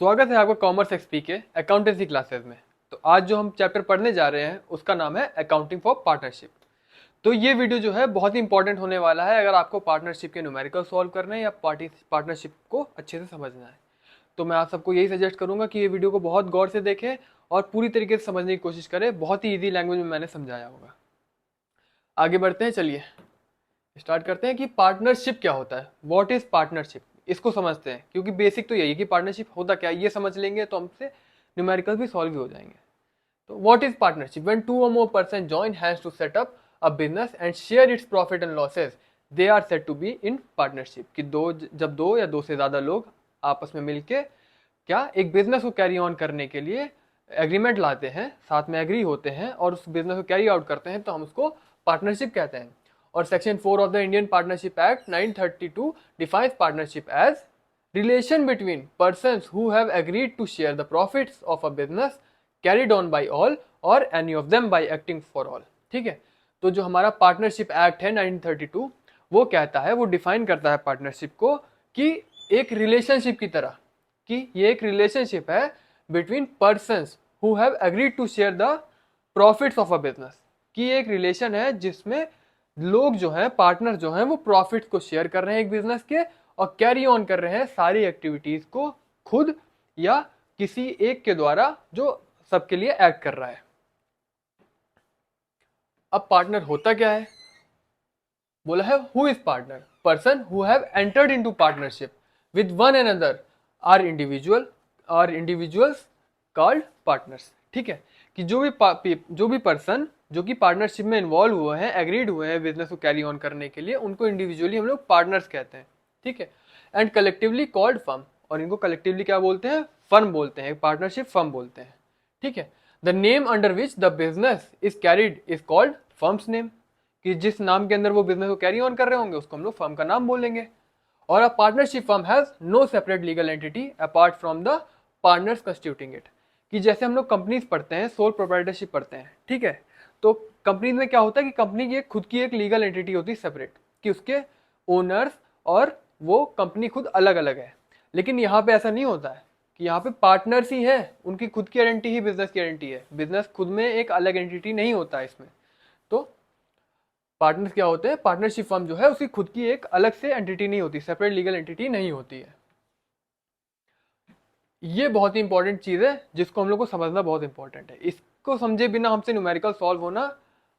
स्वागत है आपका कॉमर्स एक्सपी के अकाउंटेंसी क्लासेस में। तो आज जो हम चैप्टर पढ़ने जा रहे हैं उसका नाम है अकाउंटिंग फॉर पार्टनरशिप। तो ये वीडियो जो है बहुत ही इंपॉर्टेंट होने वाला है अगर आपको पार्टनरशिप के न्यूमेरिकल सॉल्व करने हैं या पार्टनरशिप को अच्छे से समझना है। तो मैं आप सबको यही सजेस्ट करूंगा कि ये वीडियो को बहुत गौर से देखें और पूरी तरीके से समझने की कोशिश करें। बहुत ही ईजी लैंग्वेज में मैंने समझाया होगा। आगे बढ़ते हैं, चलिए स्टार्ट करते हैं कि पार्टनरशिप क्या होता है। व्हाट इज पार्टनरशिप, इसको समझते हैं क्योंकि बेसिक तो यही है कि पार्टनरशिप होता क्या है। ये समझ लेंगे तो हमसे न्यूमेरिकल भी सॉल्व हो जाएंगे। तो what is partnership? When two और more person join hands to set up a business and share its profit and losses, they are said to be in partnership. कि जब दो या दो से ज्यादा लोग आपस में मिलके क्या एक बिजनेस को कैरी ऑन करने के लिए एग्रीमेंट लाते हैं, साथ में एग्री होते हैं और उस बिजनेस को कैरी आउट करते हैं, तो हम उसको पार्टनरशिप कहते हैं। और section 4 of the Indian partnership act 1932 defines partnership as relation between persons who have agreed to share the profits of a business carried on by all or any of them by acting for all। ठीक है, तो जो हमारा partnership act है 1932 वो कहता है, वो डिफाइन करता है पार्टनरशिप को कि एक रिलेशनशिप की तरह, कि ये एक रिलेशनशिप है between persons who have agreed to share the profits of a business. कि एक रिलेशन है जिसमें लोग जो हैं, पार्टनर जो हैं, वो प्रॉफिट को शेयर कर रहे हैं एक बिजनेस के और कैरी ऑन कर रहे हैं सारी एक्टिविटीज को खुद या किसी एक के द्वारा जो सबके लिए एक्ट कर रहा है। अब पार्टनर होता क्या है? बोला है who is partner? Person who have entered into partnership with one another are individuals called partners. ठीक है, कि जो भी पर्सन जो कि पार्टनरशिप में इन्वॉल्व हुए हैं, एग्रीड हुए हैं बिजनेस को कैरी ऑन करने के लिए, उनको इंडिविजुअली हम लोग पार्टनर्स कहते हैं। ठीक है, एंड कलेक्टिवली कॉल्ड फर्म, और इनको कलेक्टिवली क्या बोलते हैं? फर्म बोलते हैं, पार्टनरशिप फर्म बोलते हैं। ठीक है, the name under which the business is carried is called firms name. कि जिस नाम के अंदर वो बिजनेस को कैरी ऑन कर रहे होंगे उसको हम लोग फर्म का नाम बोलेंगे। और a partnership firm has no separate legal entity apart from the partners constituting it. कि जैसे हम लोग कंपनीज पढ़ते हैं, सोल प्रोप्राइटरशिप पढ़ते हैं, ठीक है, तो कंपनी में क्या होता है कि कंपनी की खुद की एक लीगल एंटिटी होती है सेपरेट, कि उसके ओनर्स और वो कंपनी खुद अलग अलग है। लेकिन यहाँ पे ऐसा नहीं होता है कि यहाँ पे पार्टनर्स ही हैं, उनकी खुद की आइडेंटिटी ही बिजनेस की आइडेंटिटी है। बिजनेस खुद में एक अलग एंटिटी नहीं होता है इसमें। तो पार्टनर्स क्या होते हैं? पार्टनरशिप फर्म जो है उसकी खुद की एक अलग से एंटिटी नहीं होती, सेपरेट लीगल एंटिटी नहीं होती है। ये बहुत ही इंपॉर्टेंट चीज है जिसको हम लोग को समझना बहुत इंपॉर्टेंट है। इसको समझे बिना हमसे न्यूमेरिकल सॉल्व होना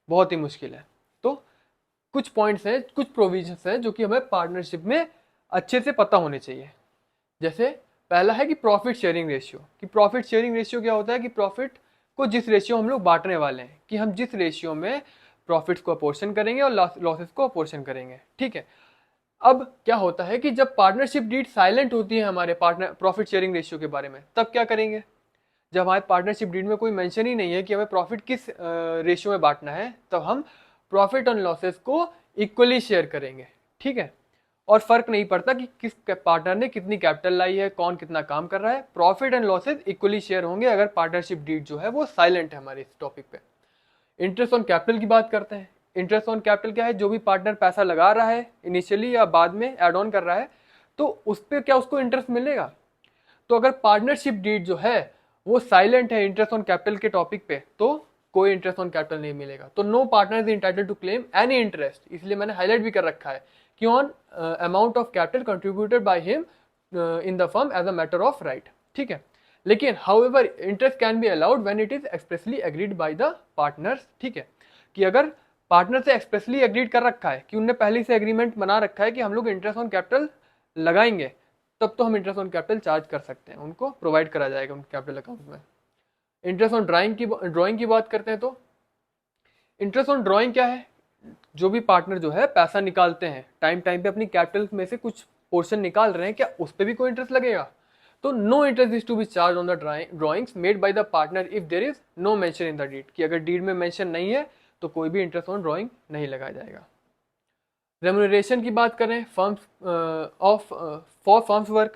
बहुत ही मुश्किल है। तो कुछ पॉइंट्स हैं, कुछ प्रोविजंस हैं जो कि हमें पार्टनरशिप में अच्छे से पता होने चाहिए। जैसे पहला है कि प्रॉफिट शेयरिंग रेशियो। कि प्रॉफिट शेयरिंग रेशियो क्या होता है? कि प्रॉफिट को जिस रेशियो हम लोग बांटने वाले हैं, कि हम जिस रेशियो में प्रॉफिट्स को अपोर्शन करेंगे और लॉसेस को अपोर्शन करेंगे। ठीक है, अब क्या होता है कि जब पार्टनरशिप डीड साइलेंट होती है हमारे पार्टनर प्रॉफिट शेयरिंग रेशियो के बारे में, तब क्या करेंगे? जब हमारे पार्टनरशिप डीड में कोई मेंशन ही नहीं है कि हमें प्रॉफिट किस रेशियो में बांटना है, तब हम प्रॉफिट और लॉसेस को इक्वली शेयर करेंगे। ठीक है, और फर्क नहीं पड़ता कि किस पार्टनर ने कितनी कैपिटल लाई है, कौन कितना काम कर रहा है, profit and losses equally share होंगे अगर पार्टनरशिप डीड जो है वो साइलेंट है हमारे इस टॉपिक पे। इंटरेस्ट ऑन कैपिटल की बात करते हैं। इंटरेस्ट ऑन कैपिटल क्या है? जो भी पार्टनर पैसा लगा रहा है इनिशियली या बाद में एड ऑन कर रहा है, तो उस पर क्या उसको इंटरेस्ट मिलेगा? तो अगर पार्टनरशिप डीड जो है वो साइलेंट है इंटरेस्ट ऑन कैपिटल के टॉपिक पे, तो कोई इंटरेस्ट ऑन कैपिटल नहीं मिलेगा। तो no partner is entitled to claim any interest, इसलिए मैंने हाईलाइट भी कर रखा है कि on amount of capital contributed by him in the firm as a matter of right. ठीक है, लेकिन however interest can be allowed when it is expressly agreed by the partners. ठीक है, कि अगर पार्टनर से एक्सप्रेसली एग्रीड कर रखा है, कि उनने पहले से एग्रीमेंट बना रखा है कि हम लोग इंटरेस्ट ऑन कैपिटल लगाएंगे, तब तो हम इंटरेस्ट ऑन कैपिटल चार्ज कर सकते हैं, उनको प्रोवाइड करा जाएगा उनके कैपिटल अकाउंट में। इंटरेस्ट ऑन ड्राइंग की बात करते हैं तो इंटरेस्ट ऑन ड्राइंग क्या है? जो भी पार्टनर जो है पैसा निकालते हैं टाइम टाइम पे अपनी कैपिटल में से कुछ पोर्शन निकाल रहे हैं, क्या उस पर भी कोई इंटरेस्ट लगेगा? तो no interest is to be charge on the drawings made by the partner if there is no mention in the deed. कि अगर डीड में मेंशन नहीं है तो कोई भी इंटरेस्ट ऑन ड्राइंग नहीं लगाया जाएगा। रेम्यूनरेशन की बात करें firms of for firms work,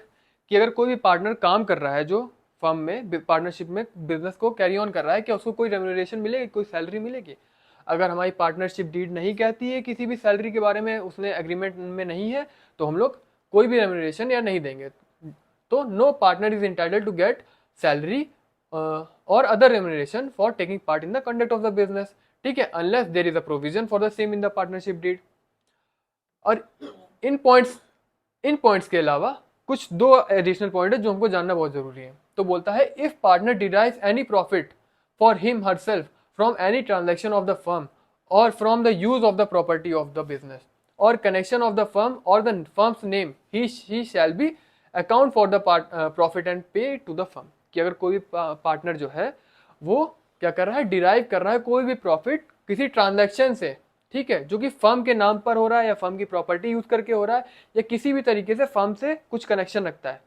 कि अगर कोई भी पार्टनर काम कर रहा है जो फर्म में पार्टनरशिप में बिजनेस को कैरी ऑन कर रहा है, क्या उसको कोई रेम्यूनरेशन मिलेगी, कोई सैलरी मिलेगी? अगर हमारी पार्टनरशिप डीड नहीं कहती है किसी भी सैलरी के बारे में, उसने एग्रीमेंट में नहीं है, तो हम लोग कोई भी रेम्यूनरेशन या नहीं देंगे। तो no partner is entitled to get salary और other remuneration for taking part in the conduct of the business, ठीक है, unless there is a provision for the same in the partnership deed. और in points के अलावा कुछ दो additional point है जो हमको जानना बहुत जरूरी है। तो बोलता है if partner derives any profit for him herself from any transaction of the firm और from the use of the property of the business और कनेक्शन ऑफ द फर्म और the firm's name, he shall be account for the profit and pay to the firm. कि अगर कोई partner जो है वो क्या कर रहा है, डिराइव कर रहा है कोई भी प्रॉफिट किसी ट्रांजैक्शन से, ठीक है, जो कि फर्म के नाम पर हो रहा है या फर्म की प्रॉपर्टी यूज करके हो रहा है या किसी भी तरीके से फर्म से कुछ कनेक्शन रखता है,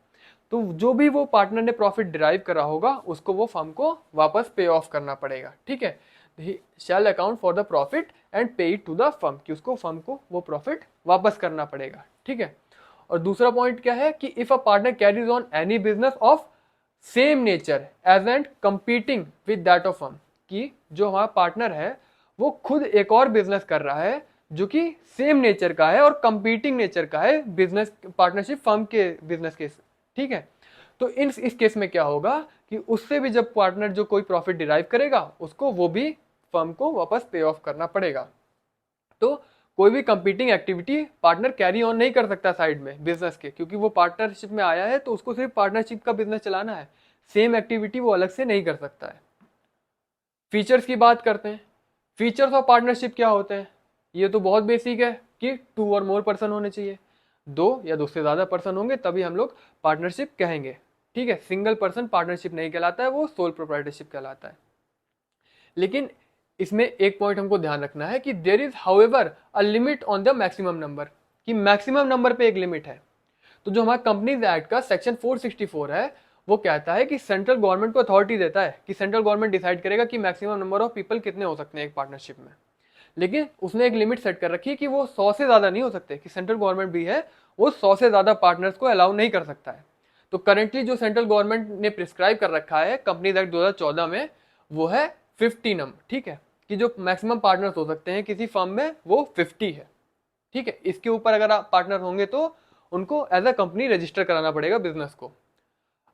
तो जो भी वो पार्टनर ने प्रॉफिट डिराइव करा होगा उसको वो फर्म को वापस पे ऑफ करना पड़ेगा, ठीक है। Shall account for the profit and pay it to the firm, कि उसको फर्म को वो प्रॉफिट वापस करना पड़ेगा, ठीक है। और दूसरा पॉइंट क्या है कि if a partner carries on any business of same nature as and competing with that of firm, कि जो हमारा पार्टनर है वो खुद एक और बिजनेस कर रहा है जो कि सेम नेचर का है और कंपीटिंग नेचर का है बिजनेस पार्टनरशिप फर्म के बिजनेस के, ठीक है। तो इस केस में क्या होगा कि उससे भी जब पार्टनर जो कोई प्रॉफिट डिराइव करेगा उसको वो भी फर्म को वापस पे ऑफ करना पड़ेगा। तो कोई भी competing activity partner carry on नहीं कर सकता साइड में बिजनेस के, क्योंकि वो पार्टनरशिप में आया है तो उसको सिर्फ पार्टनरशिप का बिजनेस चलाना है, सेम एक्टिविटी वो अलग से नहीं कर सकता है। फीचर्स की बात करते हैं। फीचर्स ऑफ पार्टनरशिप क्या होते हैं? ये तो बहुत बेसिक है कि 2 और मोर पर्सन होने चाहिए, 2 या 2 से ज़्यादा पर्सन होंगे तभी हम लोग पार्टनरशिप कहेंगे, ठीक है। सिंगल पर्सन पार्टनरशिप नहीं कहलाता है, वो सोल प्रोप्राइटरशिप कहलाता है। लेकिन इसमें एक पॉइंट हमको ध्यान रखना है कि there is however a limit on the maximum number, कि मैक्सिमम नंबर पे एक लिमिट है। तो जो हमारा कंपनीज एक्ट का सेक्शन 464 है वो कहता है कि सेंट्रल गवर्नमेंट को अथॉरिटी देता है कि सेंट्रल गवर्नमेंट डिसाइड करेगा कि मैक्सिमम नंबर ऑफ पीपल कितने हो सकते हैं एक पार्टनरशिप में। लेकिन उसने एक लिमिट सेट कर रखी है कि वो 100 से ज़्यादा नहीं हो सकते, कि सेंट्रल गवर्नमेंट भी है वो 100 से ज़्यादा पार्टनर्स को अलाउ नहीं कर सकता है। तो करेंटली जो सेंट्रल गवर्नमेंट ने प्रिस्क्राइब कर रखा है कंपनीज एक्ट 2014 में वो है 50 नंबर, ठीक है, कि जो मैक्सिमम पार्टनर्स हो सकते हैं किसी फर्म में वो 50 है, ठीक है। इसके ऊपर अगर आप पार्टनर होंगे तो उनको एज अ कंपनी रजिस्टर कराना पड़ेगा बिजनेस को।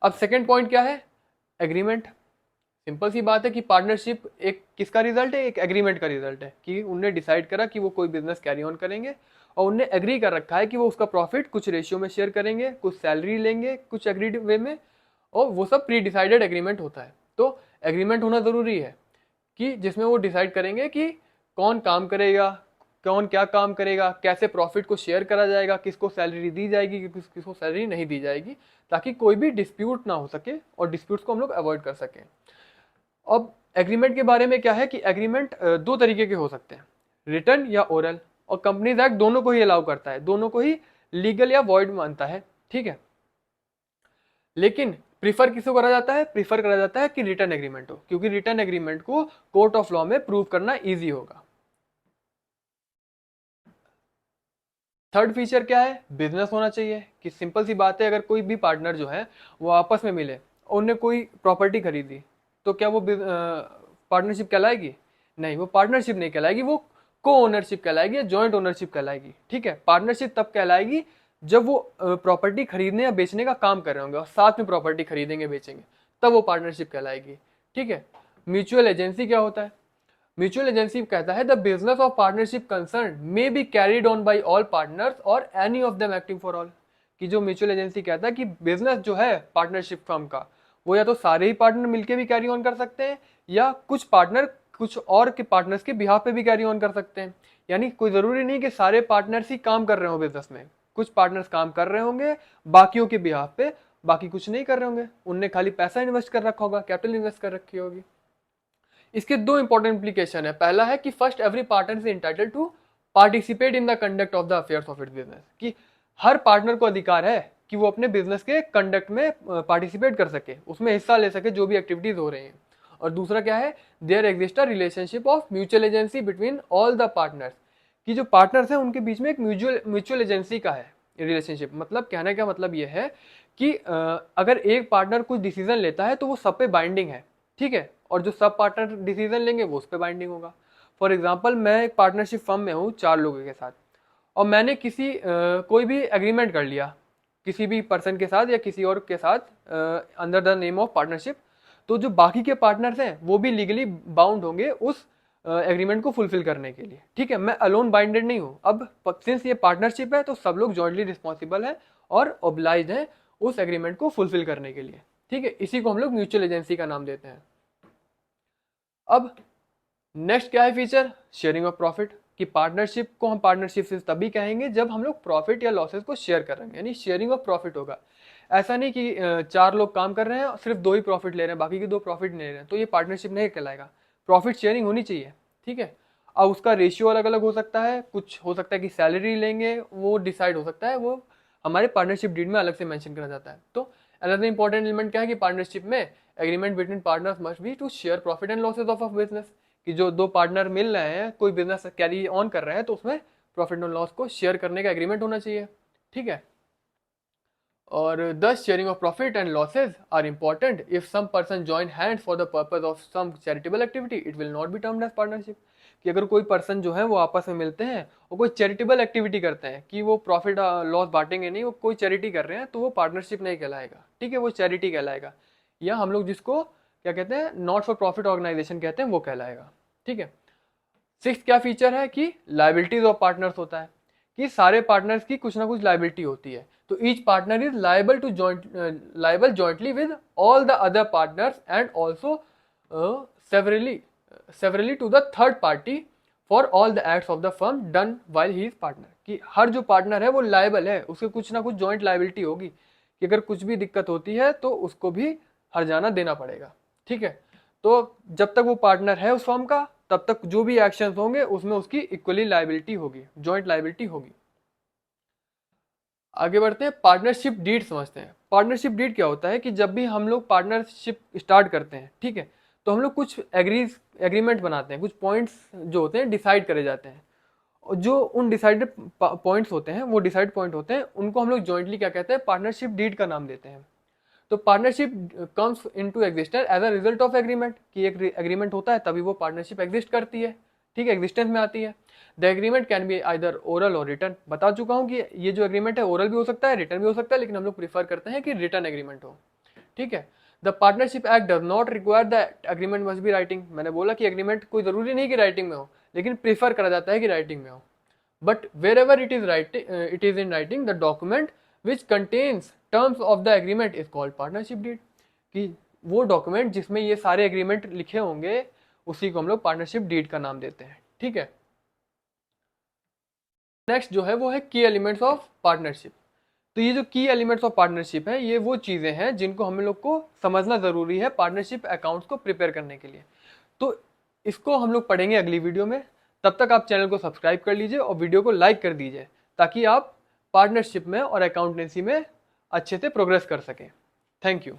अब सेकेंड पॉइंट क्या है? एग्रीमेंट। सिंपल सी बात है कि पार्टनरशिप एक किसका रिजल्ट है? एक एग्रीमेंट का रिजल्ट है, कि उनने डिसाइड करा कि वो कोई बिजनेस कैरी ऑन करेंगे और उनने एग्री कर रखा है कि वो उसका प्रॉफिट कुछ रेशियो में शेयर करेंगे, कुछ सैलरी लेंगे कुछ एग्रीड वे में, और वो सब प्री डिसाइडेड एग्रीमेंट होता है। तो एग्रीमेंट होना ज़रूरी है कि जिसमें वो डिसाइड करेंगे कि कौन काम करेगा, कौन क्या काम करेगा, कैसे प्रॉफिट को शेयर करा जाएगा, किसको सैलरी दी जाएगी, किसको सैलरी नहीं दी जाएगी, ताकि कोई भी डिस्प्यूट ना हो सके और डिस्प्यूट्स को हम लोग अवॉइड कर सकें। अब एग्रीमेंट के बारे में क्या है कि एग्रीमेंट 2 तरीके के हो सकते हैं, रिटन या ओरल, और कंपनीज एक्ट दोनों को ही अलाउ करता है, दोनों को ही लीगल या वॉइड मानता है, ठीक है। लेकिन प्रीफर किसको करा जाता है? प्रीफर करा जाता है कि रिटन एग्रीमेंट हो, क्योंकि रिटन एग्रीमेंट को कोर्ट ऑफ लॉ में प्रूव करना ईजी होगा। थर्ड फीचर क्या है? बिजनेस होना चाहिए, कि सिंपल सी बात है अगर कोई भी पार्टनर जो है वो आपस में मिले और उन्हें कोई प्रॉपर्टी खरीदी तो क्या वो पार्टनरशिप कहलाएगी? नहीं, वो पार्टनरशिप नहीं कहलाएगी, वो को ओनरशिप कहलाएगी या जॉइंट ओनरशिप कहलाएगी, ठीक है। पार्टनरशिप तब कहलाएगी जब वो प्रॉपर्टी खरीदने या बेचने का काम कर रहे होंगे और साथ में प्रॉपर्टी खरीदेंगे बेचेंगे, तब वो पार्टनरशिप कहलाएगी, ठीक है। म्यूचुअल एजेंसी क्या होता है? म्यूचुअल एजेंसी कहता है the business of partnership concern may be carried on by all partners और any of them acting for all, कि जो म्यूचुअल एजेंसी कहता है कि बिजनेस जो है पार्टनरशिप फर्म का वो या तो सारे ही पार्टनर मिलके भी कैरी ऑन कर सकते हैं या कुछ पार्टनर कुछ और के पार्टनर्स के बिहाफ पे भी कैरी ऑन कर सकते हैं। यानी कोई जरूरी नहीं कि सारे पार्टनर्स ही काम कर रहे हो बिजनेस में, कुछ पार्टनर्स काम कर रहे होंगे बाकियों के बिहाफ पे, बाकी कुछ नहीं कर रहे होंगे, उनने खाली पैसा इन्वेस्ट कर रखा होगा, कैपिटल इन्वेस्ट कर रखी होगी। इसके 2 इंपॉर्टेंट इम्प्लीकेशन है। पहला है कि first every partner is entitled to participate in the conduct of the affairs of its business, कि हर पार्टनर को अधिकार है कि वो अपने बिजनेस के कंडक्ट में पार्टिसिपेट कर सके, उसमें हिस्सा ले सके जो भी एक्टिविटीज हो रही हैं। और दूसरा क्या है? There exist a relationship of mutual agency between all the partners, कि जो पार्टनर्स हैं उनके बीच में एक म्यूचुअल एजेंसी का है रिलेशनशिप। मतलब कहने का मतलब ये है कि अगर एक पार्टनर कुछ डिसीजन लेता है तो वो सब पे बाइंडिंग है, ठीक है, और जो सब पार्टनर डिसीजन लेंगे वो उस पर बाइंडिंग होगा। फॉर एग्जाम्पल मैं एक पार्टनरशिप फर्म में हूँ 4 लोगों के साथ और मैंने किसी कोई भी एग्रीमेंट कर लिया किसी भी पर्सन के साथ या किसी और के साथ under the name of partnership, तो जो बाकी के पार्टनर्स हैं वो भी लीगली बाउंड होंगे उस एग्रीमेंट को फुलफिल करने के लिए। ठीक है, मैं अलोन बाइंडेड नहीं हूँ। अब सिंस ये पार्टनरशिप है तो सब लोग जॉइंटली रिस्पॉन्सिबल हैं और ऑब्लाइज्ड हैं उस एग्रीमेंट को फुलफिल करने के लिए। ठीक है, इसी को हम लोग म्यूचुअल एजेंसी का नाम देते हैं। अब नेक्स्ट क्या है फीचर, शेयरिंग ऑफ प्रॉफिट। कि पार्टनरशिप को हम पार्टनरशिप से तभी कहेंगे जब हम लोग प्रॉफिट या लॉसेस को शेयर करेंगे, यानी शेयरिंग ऑफ प्रॉफिट होगा। ऐसा नहीं कि 4 लोग काम कर रहे हैं और सिर्फ 2 ही प्रॉफिट ले रहे हैं, बाकी के 2 प्रॉफिट नहीं ले रहे हैं, तो ये पार्टनरशिप नहीं कहलाएगा। प्रॉफिट शेयरिंग होनी चाहिए। ठीक है, अब उसका रेशियो अलग अलग हो सकता है, कुछ हो सकता है कि सैलरी लेंगे, वो डिसाइड हो सकता है, वो हमारे पार्टनरशिप डीड में अलग से मेंशन करा जाता है। तो अनदर इंपॉर्टेंट एलिमेंट क्या है कि पार्टनरशिप में agreement between partners must be to share profit and losses of a business. कि जो 2 पार्टनर मिल रहे हैं, कोई बिजनेस कैरी ऑन कर रहे हैं, तो उसमें प्रॉफिट एंड लॉस को शेयर करने का एग्रीमेंट होना चाहिए। ठीक है, और thus sharing of profit and losses are important. If some person join hands for the purpose of some charitable activity, it will not be termed as partnership. कि अगर कोई पर्सन जो है वो आपस में मिलते हैं और कोई चैरिटेबल एक्टिविटी करते हैं, कि वो प्रॉफिट लॉस बांटेंगे नहीं, वो कोई चैरिटी कर रहे हैं, तो वो पार्टनरशिप नहीं कहलाएगा। ठीक है, वो चैरिटी कहलाएगा, या हम लोग जिसको क्या कहते हैं, नॉट फॉर प्रॉफिट ऑर्गेनाइजेशन कहते हैं, वो कहलाएगा। ठीक है, 6th क्या फीचर है कि लाइबिलिटीज ऑफ पार्टनर्स होता है, कि सारे पार्टनर्स की कुछ ना कुछ लाइबिलिटी होती है। तो each partner is liable jointly with all the other partners and also severally to the third party for all the acts of the firm done while he is partner. कि हर जो पार्टनर है वो liable है, उसके कुछ ना कुछ जॉइंट लाइबिलिटी होगी, कि अगर कुछ भी दिक्कत होती है तो उसको भी हर्जाना देना पड़ेगा। ठीक है, तो जब तक वो पार्टनर है उस फर्म का, तब तक जो भी एक्शंस होंगे उसमें उसकी इक्वली लाइबिलिटी होगी, जॉइंट लाइबिलिटी होगी। आगे बढ़ते हैं, पार्टनरशिप डीड समझते हैं। पार्टनरशिप डीड क्या होता है कि जब भी हम लोग पार्टनरशिप स्टार्ट करते हैं, ठीक है, तो हम लोग कुछ एग्रीमेंट बनाते हैं, कुछ पॉइंट्स जो होते हैं डिसाइड करे जाते हैं, और जो उन डिसाइडेड पॉइंट्स होते हैं, वो डिसाइड पॉइंट होते हैं, उनको हम लोग जॉइंटली क्या कहते हैं, पार्टनरशिप डीड का नाम देते हैं। तो partnership comes into existence as a result of agreement, कि एक एग्रीमेंट होता है तभी वो पार्टनरशिप एग्जिस्ट करती है। ठीक है, एग्जिस्टेंस में आती है। The agreement can be either oral और रिटर्न। बता चुका हूँ कि ये जो एग्रीमेंट है ओरल भी हो सकता है, रिटर्न भी हो सकता है, लेकिन हम लोग प्रीफर करते हैं कि रिटर्न एग्रीमेंट हो। ठीक है, the partnership act does not require the agreement must be writing. मैंने बोला कि एग्रीमेंट कोई जरूरी नहीं कि राइटिंग में हो, लेकिन प्रीफर करा जाता है कि राइटिंग में हो। But wherever it is in writing, the document which contains terms of the agreement is called partnership deed. कि वो डॉक्यूमेंट जिसमें ये सारे एग्रीमेंट लिखे होंगे, उसी को हम लोग पार्टनरशिप डीड का नाम देते हैं। ठीक है, नेक्स्ट जो है वो है की एलिमेंट्स ऑफ पार्टनरशिप। तो ये जो की एलिमेंट्स ऑफ पार्टनरशिप है, ये वो चीजें हैं जिनको हम लोग को समझना जरूरी है पार्टनरशिप अकाउंट्स को प्रिपेयर करने के लिए। तो इसको हम लोग पढ़ेंगे अगली वीडियो में। तब तक आप चैनल को सब्सक्राइब कर लीजिए और वीडियो को लाइक कर दीजिए, ताकि आप पार्टनरशिप में और अकाउंटेंसी में अच्छे से प्रोग्रेस कर सकें। Thank you.